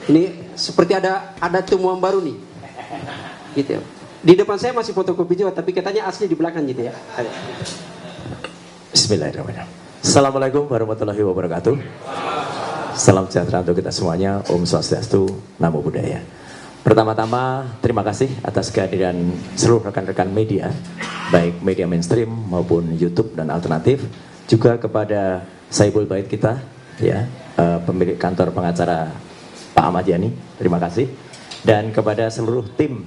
Ini seperti ada temuan baru nih. Gitu ya. Di depan saya masih fotokopi juga, tapi katanya asli di belakang gitu ya. Bismillahirrahmanirrahim. Assalamualaikum warahmatullahi wabarakatuh. Salam sejahtera untuk kita semuanya. Om Swastiastu, Namo Buddhaya. Pertama-tama terima kasih atas kehadiran seluruh rekan-rekan media, baik media mainstream maupun YouTube dan alternatif, juga kepada Saibul Bait kita, ya, pemilik kantor pengacara Pak Ahmad Yani, terima kasih, dan kepada seluruh tim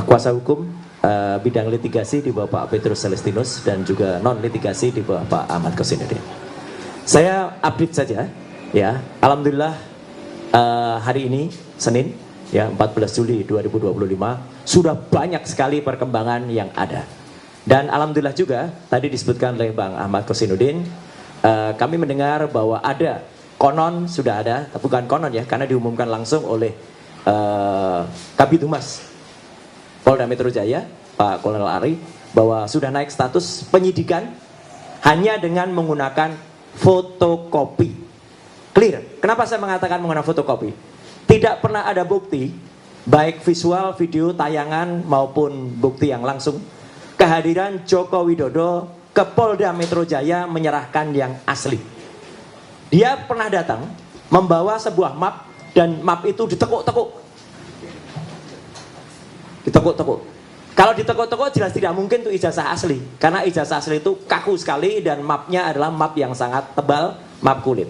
kuasa hukum bidang litigasi di bawah Pak Petrus Celestinus dan juga non litigasi di bawah Pak Ahmad Kosinudin. Saya update saja, ya, alhamdulillah hari ini Senin, ya, 14 Juli 2025 sudah banyak sekali perkembangan yang ada. Dan alhamdulillah juga tadi disebutkan oleh Bang Ahmad Kosinudin, kami mendengar bahwa ada konon, sudah ada, bukan konon ya, karena diumumkan langsung oleh Kabid Humas Polda Metro Jaya, Pak Kolonel Ari, bahwa sudah naik status penyidikan hanya dengan menggunakan fotokopi. Clear. Kenapa saya mengatakan menggunakan fotokopi? Tidak pernah ada bukti, baik visual, video, tayangan maupun bukti yang langsung, kehadiran Joko Widodo ke Polda Metro Jaya menyerahkan yang asli. Dia pernah datang membawa sebuah map, dan map itu ditekuk-tekuk. Ditekuk-tekuk. Kalau ditekuk-tekuk jelas tidak mungkin itu ijazah asli, karena ijazah asli itu kaku sekali dan mapnya adalah map yang sangat tebal, map kulit.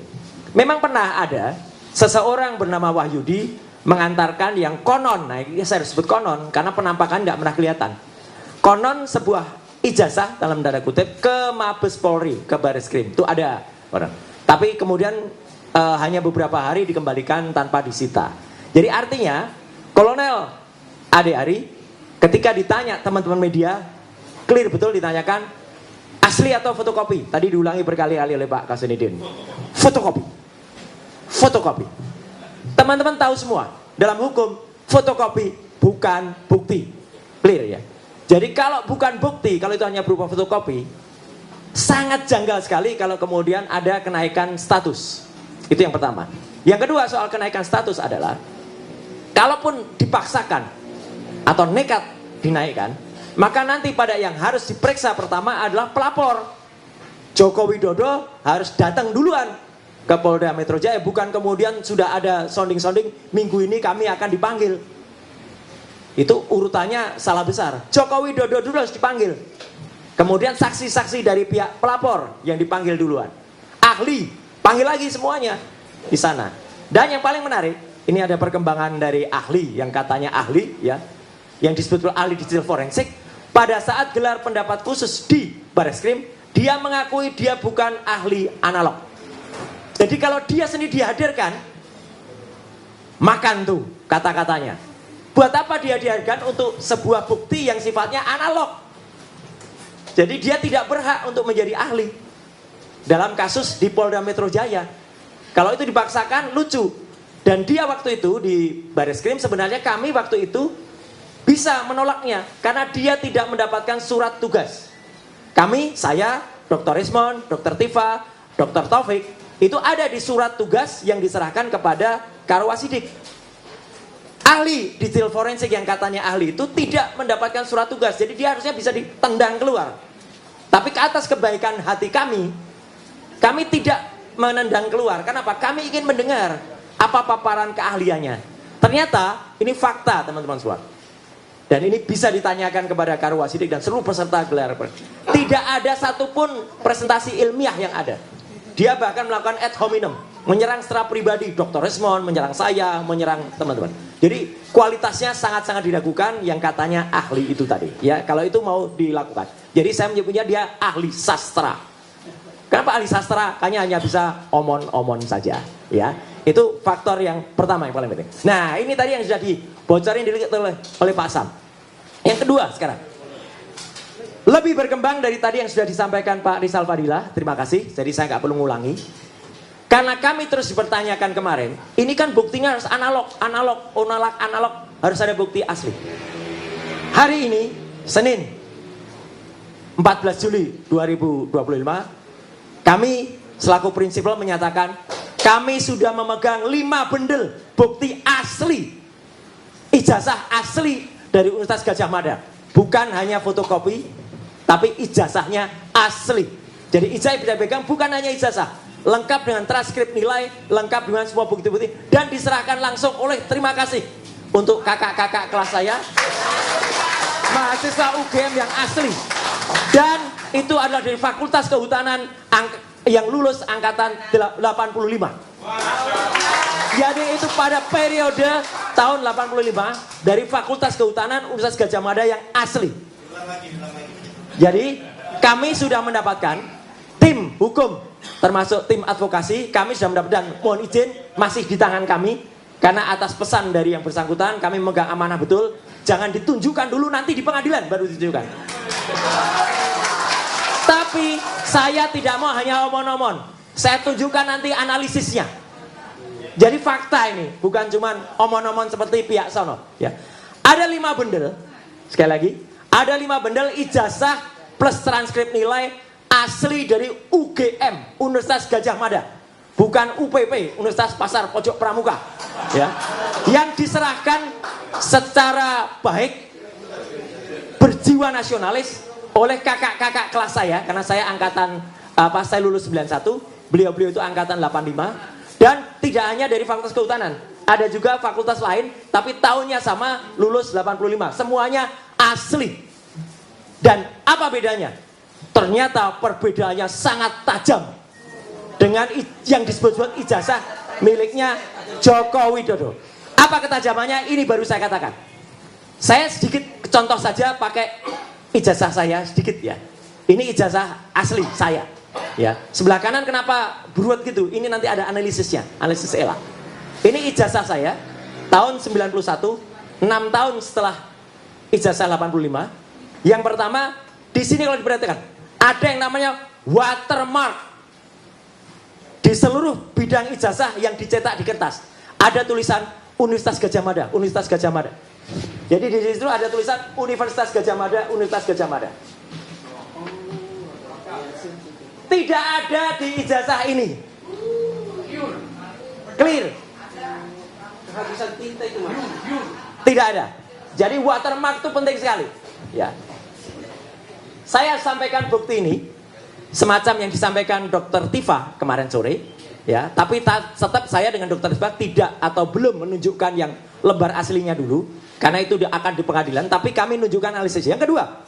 Memang pernah ada seseorang bernama Wahyudi mengantarkan yang konon, nah ini saya harus sebut konon karena penampakan nggak pernah kelihatan. Konon sebuah ijazah dalam tanda kutip ke Mabes Polri, ke Baris Krim, itu ada orang. Tapi kemudian hanya beberapa hari dikembalikan tanpa disita. Jadi artinya Kolonel Ade Ari ketika ditanya teman-teman media, clear betul ditanyakan asli atau fotokopi. Tadi diulangi berkali-kali oleh Pak Kosinudin. Fotokopi. Fotokopi. Teman-teman tahu semua, dalam hukum fotokopi bukan bukti. Clear ya. Jadi kalau bukan bukti, kalau itu hanya berupa fotokopi, sangat janggal sekali kalau kemudian ada kenaikan status. Itu yang pertama. Yang kedua soal kenaikan status adalah, kalaupun dipaksakan atau nekat dinaikkan, maka nanti pada yang harus diperiksa pertama adalah pelapor. Joko Widodo harus datang duluan ke Polda Metro Jaya, bukan kemudian sudah ada sounding-sounding minggu ini kami akan dipanggil. Itu urutannya salah besar. Joko Widodo dulu harus dipanggil. Kemudian saksi-saksi dari pihak pelapor yang dipanggil duluan. Ahli, panggil lagi semuanya di sana. Dan yang paling menarik, ini ada perkembangan dari ahli yang katanya ahli, ya, yang disebut ahli digital forensik. Pada saat gelar pendapat khusus di Baris Krim, dia mengakui dia bukan ahli analog. Jadi kalau dia sendiri dihadirkan, makan tuh kata-katanya. Buat apa dia dihadirkan untuk sebuah bukti yang sifatnya analog? Jadi dia tidak berhak untuk menjadi ahli dalam kasus di Polda Metro Jaya. Kalau itu dipaksakan lucu. Dan dia waktu itu di Baris Krim, sebenarnya kami waktu itu bisa menolaknya karena dia tidak mendapatkan surat tugas. Kami, saya, Dr. Ismon, Dr. Tifa, Dr. Taufik, itu ada di surat tugas yang diserahkan kepada Karwasidik. Ahli digital forensik yang katanya ahli itu tidak mendapatkan surat tugas, jadi dia harusnya bisa ditendang keluar. Tapi ke atas kebaikan hati kami tidak menendang keluar. Kenapa? Kami ingin mendengar apa paparan keahliannya. Ternyata ini fakta, teman-teman semua. Dan ini bisa ditanyakan kepada Karwasidik dan seluruh peserta gelar. Tidak ada satupun presentasi ilmiah yang ada. Dia bahkan melakukan ad hominem, menyerang secara pribadi Dr. Resmond, menyerang saya, menyerang teman-teman. Jadi kualitasnya sangat-sangat diragukan yang katanya ahli itu tadi. Ya, kalau itu mau dilakukan. Jadi saya menyebutnya dia ahli sastra. Kenapa ahli sastra? Hanya bisa omon-omon saja. Ya, itu faktor yang pertama yang paling penting. Nah, ini tadi yang sudah dibocorin dilihat oleh Pak Sam. Yang kedua sekarang, lebih berkembang dari tadi yang sudah disampaikan Pak Rizal Fadilah. Terima kasih, jadi saya nggak perlu ngulangi. Karena kami terus dipertanyakan kemarin, ini kan buktinya harus analog, harus ada bukti asli. Hari ini, Senin, 14 Juli 2025, kami selaku prinsipal menyatakan kami sudah memegang 5 bendel bukti asli, ijazah asli dari Universitas Gadjah Mada. Bukan hanya fotokopi, tapi ijazahnya asli. Jadi ijazah yang kita pegang bukan hanya ijazah, lengkap dengan transkrip nilai, lengkap dengan semua bukti-bukti, dan diserahkan langsung oleh, terima kasih untuk kakak-kakak kelas saya, mahasiswa UGM yang asli. Dan itu adalah dari Fakultas Kehutanan yang lulus angkatan 85. Jadi itu pada periode tahun 85 dari Fakultas Kehutanan Universitas Gadjah Mada yang asli. Jadi kami sudah mendapatkan tim hukum, termasuk tim advokasi, kami sudah mendapatkan, mohon izin masih di tangan kami, karena atas pesan dari yang bersangkutan kami memegang amanah betul. Jangan ditunjukkan dulu, nanti di pengadilan baru ditunjukkan. Tapi saya tidak mau hanya omon-omon, saya tunjukkan nanti analisisnya. Jadi fakta ini, bukan cuman omon-omon seperti pihak sono. Ya. Ada 5 bendel, sekali lagi, ada 5 bendel ijazah plus transkrip nilai asli dari UGM, Universitas Gadjah Mada. Bukan UPP, Universitas Pasar Pojok Pramuka. Ya. Yang diserahkan secara baik, berjiwa nasionalis oleh kakak-kakak kelas saya, karena saya angkatan saya lulus 91, beliau-beliau itu angkatan 85, dan tidak hanya dari Fakultas Kehutanan, ada juga fakultas lain tapi tahunnya sama, lulus 85, semuanya asli. Dan apa bedanya? Ternyata perbedaannya sangat tajam dengan yang disebut-sebut ijazah miliknya Joko Widodo. Apa ketajamannya? Ini baru saya katakan. Saya sedikit contoh saja pakai ijazah saya sedikit ya. Ini ijazah asli saya. Ya, sebelah kanan kenapa beruat gitu? Ini nanti ada analisisnya, analisis ELA. Ini ijazah saya tahun 91, 6 tahun setelah ijazah 85. Yang pertama, di sini kalau diperhatikan, ada yang namanya watermark. Di seluruh bidang ijazah yang dicetak di kertas, ada tulisan Universitas Gadjah Mada, Universitas Gadjah Mada. Jadi di situ ada tulisan Universitas Gadjah Mada, Universitas Gadjah Mada. Tidak ada di ijazah ini. Clear. Kehabisan tinta itu Mas. Tidak ada. Jadi watermark itu penting sekali. Ya. Saya sampaikan bukti ini semacam yang disampaikan Dr. Tifa kemarin sore. Ya, tapi tetap saya dengan Dr. Tifa tidak atau belum menunjukkan yang lembar aslinya dulu, karena itu akan di pengadilan. Tapi kami menunjukkan analisis. Yang kedua,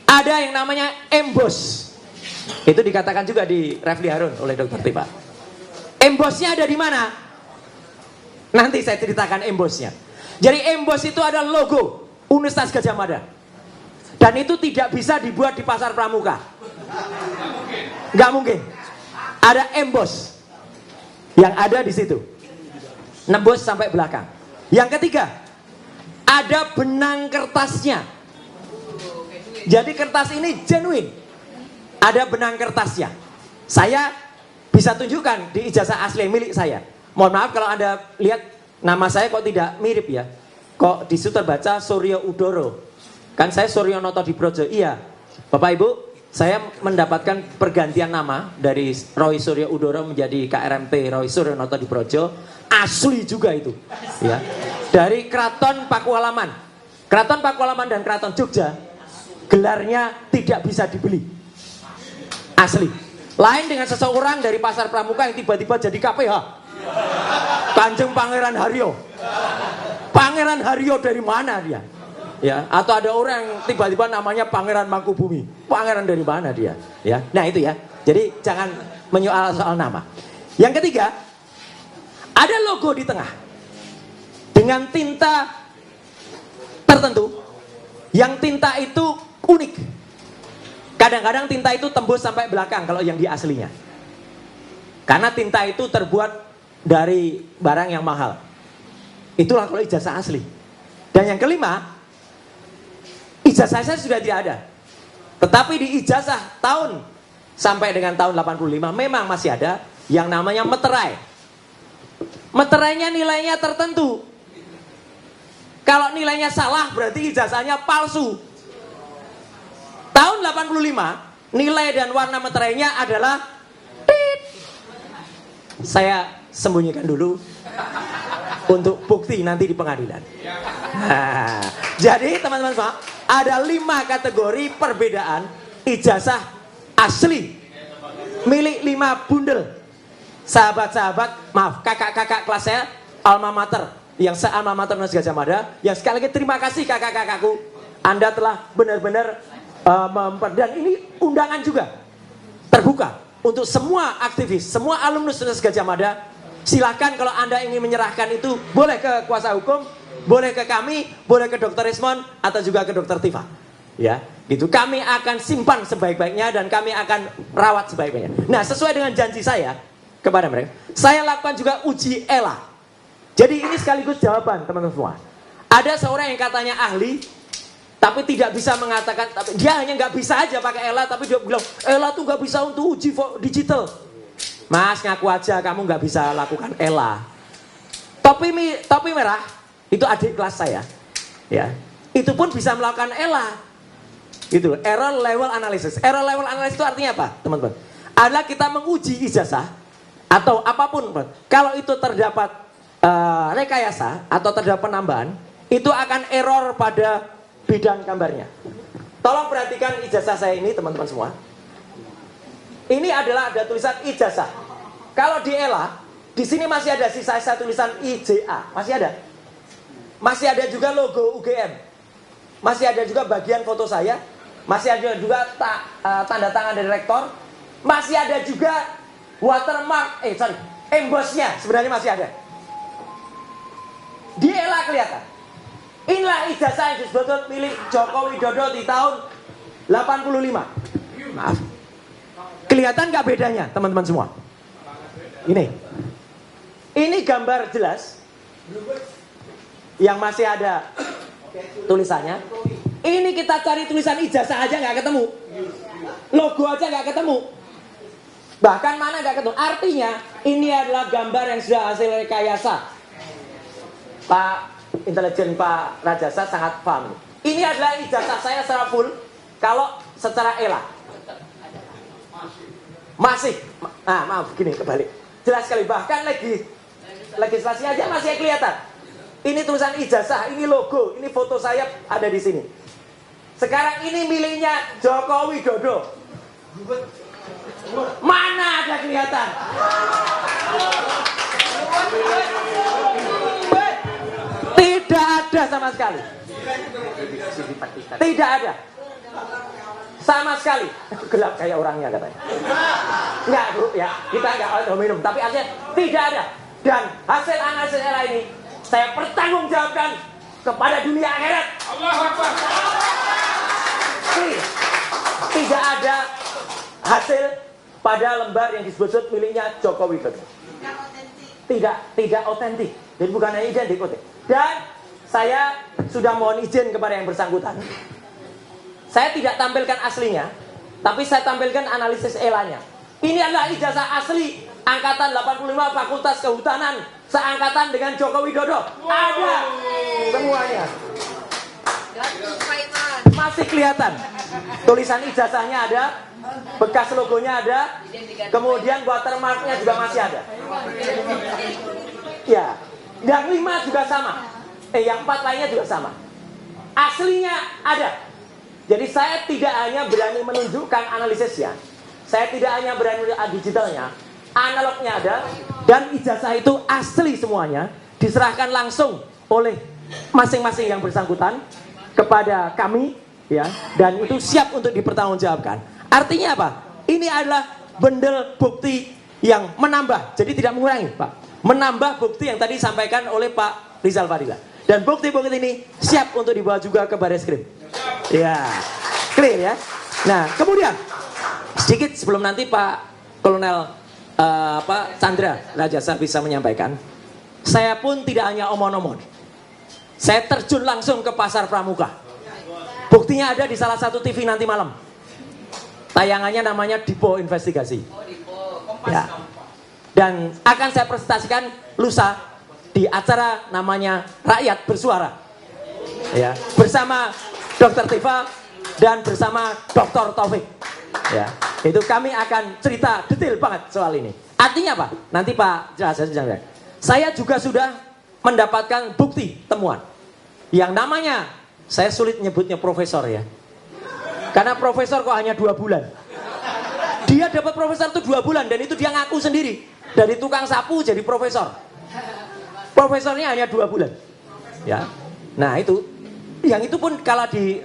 ada yang namanya emboss. Itu dikatakan juga di Refli Harun oleh Dr. Tifa. Embossnya ada di mana? Nanti saya ceritakan embossnya. Jadi emboss itu ada logo Universitas Gadjah Mada. Dan itu tidak bisa dibuat di Pasar Pramuka. Nggak mungkin. Ada emboss yang ada di situ, nembus sampai belakang. Yang ketiga, ada benang kertasnya. Jadi kertas ini genuine. Ada benang kertasnya. Saya bisa tunjukkan di ijazah asli milik saya. Mohon maaf kalau Anda lihat nama saya kok tidak mirip ya. Kok di situ terbaca Suryo Udoro. Kan saya Suryo Noto Dibrojo. Iya. Bapak Ibu, saya mendapatkan pergantian nama dari Roy Suryo Udoro menjadi KRMT Roy Suryo Noto Dibrojo. Asli juga itu. Ya. Dari Keraton Pakualaman. Keraton Pakualaman dan Keraton Jogja, gelarnya tidak bisa dibeli. Asli. Lain dengan seseorang dari Pasar Pramuka yang tiba-tiba jadi KPH. Kanjeng Pangeran Haryo. Pangeran Haryo dari mana dia? Ya, atau ada orang yang tiba-tiba namanya Pangeran Mangkubumi. Pangeran dari mana dia? Ya. Nah, itu ya. Jadi jangan menyoal soal nama. Yang ketiga, ada logo di tengah. Dengan tinta tertentu. Yang tinta itu unik. Kadang-kadang tinta itu tembus sampai belakang kalau yang di aslinya. Karena tinta itu terbuat dari barang yang mahal. Itulah kalau ijazah asli. Dan yang kelima, ijazah saya sudah tidak ada. Tetapi di ijazah tahun sampai dengan tahun 85 memang masih ada yang namanya meterai. Meterainya nilainya tertentu. Kalau nilainya salah berarti ijazahnya palsu. Tahun 85 nilai dan warna meterainya adalah tit. saya sembunyikan dulu untuk bukti nanti di pengadilan. Nah, jadi teman-teman semua, ada 5 kategori perbedaan ijazah asli milik 5 bundel sahabat-sahabat, maaf, kakak-kakak kelas saya alma mater, yang se-alma mater Universitas Gadjah Mada, yang sekali lagi terima kasih kakak-kakakku, Anda telah benar-benar dan ini undangan juga terbuka untuk semua aktivis, semua alumnus Universitas Gadjah Mada. Silakan kalau Anda ingin menyerahkan itu, boleh ke kuasa hukum, boleh ke kami, boleh ke Dr. Rismond, atau juga ke Dr. Tifa. Ya, gitu. Kami akan simpan sebaik-baiknya dan kami akan rawat sebaik-baiknya. Nah, sesuai dengan janji saya kepada mereka, saya lakukan juga uji ELA. Jadi ini sekaligus jawaban teman-teman semua. Ada seorang yang katanya ahli, tapi tidak bisa mengatakan, dia hanya nggak bisa aja pakai ELA, tapi dia bilang ELA tuh nggak bisa untuk uji digital. Mas, ngaku aja kamu nggak bisa lakukan ELA. Topi merah itu adik kelas saya, ya. Itu pun bisa melakukan ELA, gitu. Error level analysis. Error level analysis itu artinya apa, teman-teman? Adalah kita menguji ijazah atau apapun, kalau itu terdapat rekayasa atau terdapat penambahan, itu akan error pada bidang gambarnya. Tolong perhatikan ijazah saya ini, teman-teman semua. Ini adalah ada tulisan ijazah. Kalau di ELA, di sini masih ada sisa tulisan IJA, masih ada. Masih ada juga logo UGM. Masih ada juga bagian foto saya. Masih ada juga tanda tangan dari rektor. Masih ada juga watermark, embossnya sebenarnya masih ada. Di ELA kelihatan. Inilah ijazah yang disebut milik Joko Widodo di tahun 85. Maaf. Kelihatan gak bedanya, teman-teman semua? Ini gambar jelas yang masih ada tulisannya. Ini kita cari tulisan ijazah aja gak ketemu. Logo aja gak ketemu. Bahkan mana gak ketemu. Artinya ini adalah gambar yang sudah hasil rekayasa. Pak intelijen Pak Rajasa sangat paham. Ini adalah ijazah saya secara full. Kalau secara ELA masih, maaf gini kebalik, jelas sekali, bahkan legislasinya aja masih kelihatan. Ini tulisan ijazah, ini logo, ini foto saya ada di sini. Sekarang ini miliknya Joko Widodo. Mana ada kelihatan? Tidak ada sama sekali. Tidak ada. Sama sekali. Gelap kayak orangnya katanya. Enggak bro, ya. Kita enggak minum. Tapi artinya tidak ada. Dan hasil analisis ELA ini saya pertanggungjawabkan kepada dunia akhirat. Allahu Akbar. Tidak ada hasil pada lembar yang disebut miliknya Joko Widodo. Tidak otentik. Jadi bukan hanya identik. Dan saya sudah mohon izin kepada yang bersangkutan. Saya tidak tampilkan aslinya, tapi saya tampilkan analisis ELA-nya. Ini adalah ijazah asli angkatan 85 Fakultas Kehutanan, seangkatan dengan Joko Widodo. Ada semuanya. Masih kelihatan. Tulisan ijazahnya ada, bekas logonya ada, kemudian watermarknya juga masih ada. Ya, yang 5 juga sama. Yang 4 lainnya juga sama. Aslinya ada. Jadi saya tidak hanya berani menunjukkan analisisnya, saya tidak hanya berani menunjukkan digitalnya, analognya ada, dan ijazah itu asli semuanya, diserahkan langsung oleh masing-masing yang bersangkutan kepada kami, ya, dan itu siap untuk dipertanggungjawabkan. Artinya apa? Ini adalah bendel bukti yang menambah, jadi tidak mengurangi, Pak. Menambah bukti yang tadi disampaikan oleh Pak Rizal Fadila. Dan bukti-bukti ini siap untuk dibawa juga ke Bareskrim. Ya, clear ya. Nah, kemudian sedikit sebelum nanti Pak Kolonel Chandra Rajasa bisa menyampaikan, saya pun tidak hanya omong-omong. Saya terjun langsung ke pasar Pramuka. Buktinya ada di salah satu TV nanti malam. Tayangannya namanya Dipo Investigasi. Ya. Dan akan saya presentasikan lusa di acara namanya Rakyat Bersuara. Ya, bersama Dr. Tifa dan bersama Dr. Taufik. Ya, itu kami akan cerita detail banget soal ini. Artinya apa? Nanti Pak jelaskan. Saya juga sudah mendapatkan bukti temuan. Yang namanya, saya sulit nyebutnya profesor ya. Karena profesor kok hanya 2 bulan. Dia dapat profesor itu 2 bulan dan itu dia ngaku sendiri. Dari tukang sapu jadi profesor. Profesornya hanya 2 bulan. Ya. Nah itu, yang itu pun kalau di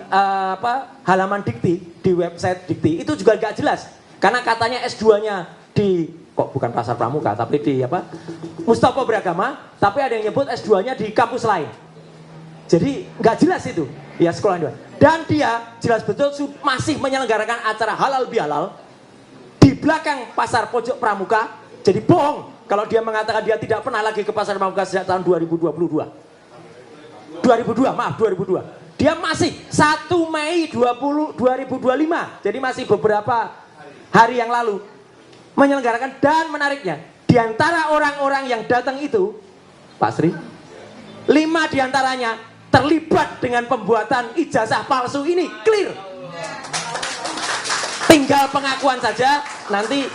halaman Dikti, di website Dikti itu juga gak jelas. Karena katanya S2-nya di, kok bukan Pasar Pramuka, tapi di Mustopo Beragama, tapi ada yang nyebut S2-nya di kampus lain. Jadi nggak jelas itu, ya sekolah dua. Dan dia jelas betul masih menyelenggarakan acara halal bihalal di belakang Pasar Pojok Pramuka. Jadi bohong kalau dia mengatakan dia tidak pernah lagi ke Pasar Pramuka sejak tahun 2022. 2002. Dia masih 1 Mei 2025. Jadi masih beberapa hari yang lalu menyelenggarakan. Dan menariknya, di antara orang-orang yang datang itu, Pak Sri, 5 diantaranya terlibat dengan pembuatan ijazah palsu ini, clear. Tinggal pengakuan saja, nanti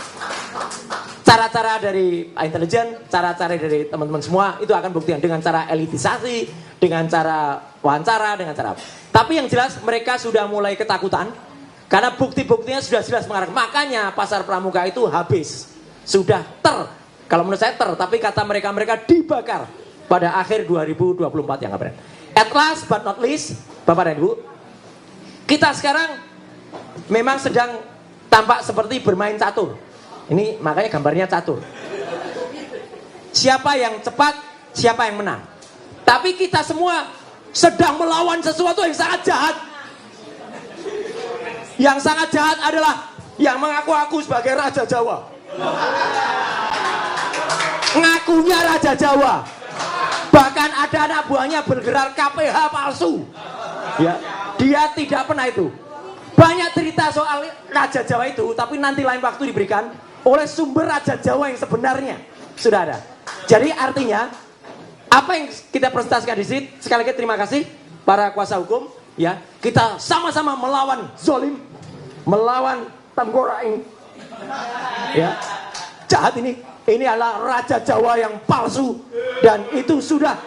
cara-cara dari intelijen, cara-cara dari teman-teman semua itu akan buktikan dengan cara elitisasi, dengan cara wawancara, dengan cara apa. Tapi yang jelas mereka sudah mulai ketakutan karena bukti-buktinya sudah jelas mengarah. Makanya Pasar Pramuka itu habis, sudah kalau menurut saya tapi kata mereka dibakar pada akhir 2024 yang kemarin. At last but not least, Bapak dan Ibu, kita sekarang memang sedang tampak seperti bermain catur. Ini makanya gambarnya catur. Siapa yang cepat, siapa yang menang. Tapi kita semua sedang melawan sesuatu yang sangat jahat. Yang sangat jahat adalah yang mengaku-aku sebagai Raja Jawa. Ngakunya Raja Jawa. Bahkan ada anak buahnya bergerak KPH palsu. Ya, dia tidak pernah itu. Banyak cerita soal Raja Jawa itu, tapi nanti lain waktu diberikan oleh sumber Raja Jawa yang sebenarnya sudah ada. Jadi artinya apa yang kita presentasikan di sini, sekali lagi terima kasih para kuasa hukum. Ya, kita sama-sama melawan zolim, melawan tengkorak. Ya, jahat ini. Ini adalah Raja Jawa yang palsu dan itu sudah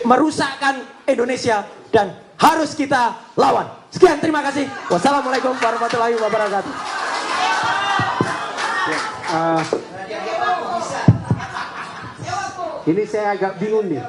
merusakkan Indonesia dan harus kita lawan. Sekian, terima kasih. Wassalamualaikum warahmatullahi wabarakatuh. Ini saya agak bingung nih.